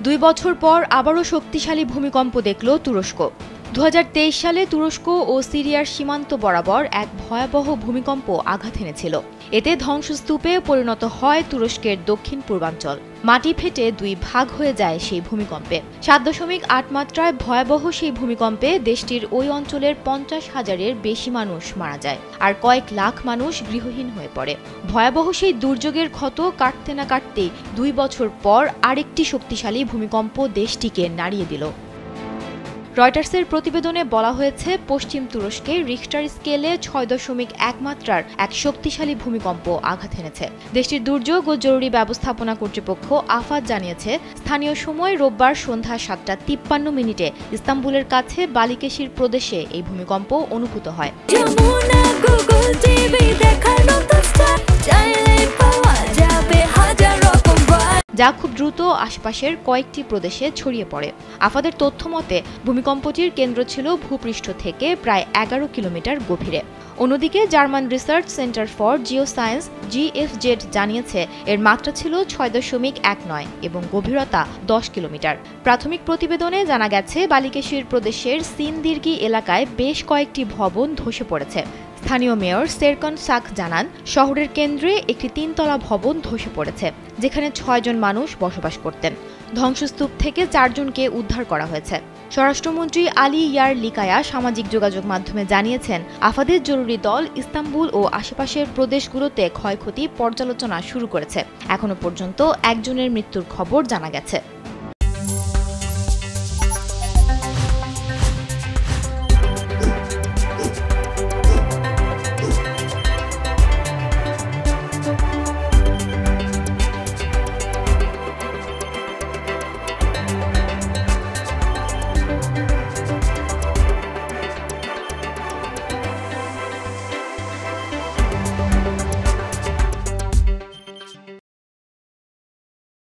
2 বছর পর আবারও শক্তিশালী ভূমিকম্প দেখল তুরস্ক। 2023 সালে তুরস্ক ও সিরিয়ার সীমান্ত বরাবর এক ভয়াবহ ভূমিকম্প আঘাত এনেছিল। এতে ধ্বংসস্তূপে পরিণত হয় তুরস্কের দক্ষিণ পূর্বাঞ্চল। মাটি ফেটে 2 ভাগ হয়ে যায় সেই ভূমিকম্পে। 7.8 মাত্রায় ভয়াবহ সেই ভূমিকম্পে দেশটির ওই অঞ্চলের 50,000-এর বেশি মানুষ মারা যায়, আর কয়েক লাখ মানুষ গৃহহীন হয়ে পড়ে। ভয়াবহ সেই দুর্যোগের ক্ষত কাটতে না কাটতেই 2 বছর পর আরেকটি শক্তিশালী ভূমিকম্প দেশটিকে নাড়িয়ে দিল। রয়টার্সের প্রতিবেদনে বলা হয়েছে, পশ্চিম তুরস্কে রিখটার স্কেলে 6.1 মাত্রার এক শক্তিশালী ভূমিকম্প আঘাত এনেছে। দেশটির দুর্যোগ ও জরুরি ব্যবস্থাপনা কর্তৃপক্ষ আফাদ জানিয়েছে, স্থানীয় সময় রোববার সন্ধ্যা 7:53 ইস্তাম্বুলের কাছে বালিকেশির প্রদেশে এই ভূমিকম্প অনুভূত হয়। যা খুব দ্রুত আশপাশের কয়েকটি প্রদেশে ছড়িয়ে পড়ে। আফাদের তথ্য মতে, ভূমিকম্পটির কেন্দ্র ছিল ভূপৃষ্ঠ থেকে প্রায় 11 কিলোমিটার গভীরে। অন্যদিকে German research centre for geoscience GFZ জানিয়েছে, এর মাত্রা ছিল 6.19 এবং গভীরতা 10 কিলোমিটার। প্রাথমিক প্রতিবেদনে জানা গেছে, বালিকেশির প্রদেশের সিনদিরগি এলাকায় বেশ কয়েকটি ভবন ধসে পড়েছে। স্থানীয় মেয়র সেরকন সাক জানান, শহরের কেন্দ্রে একটি 3 তলা ভবন ধসে পড়েছে, যেখানে 6 জন মানুষ বসবাস করতেন। ধ্বংসস্তূপ থেকে 4 জনকে উদ্ধার করা হয়েছে। স্বরাষ্ট্রমন্ত্রী আলী ইয়ার লিকায়া সামাজিক যোগাযোগ মাধ্যমে জানিয়েছেন, আফাদের জরুরি দল ইস্তাম্বুল ও আশেপাশের প্রদেশগুলোতে ক্ষয়ক্ষতি পর্যালোচনা শুরু করেছে। এখনো পর্যন্ত 1 জনের মৃত্যুর খবর জানা গেছে।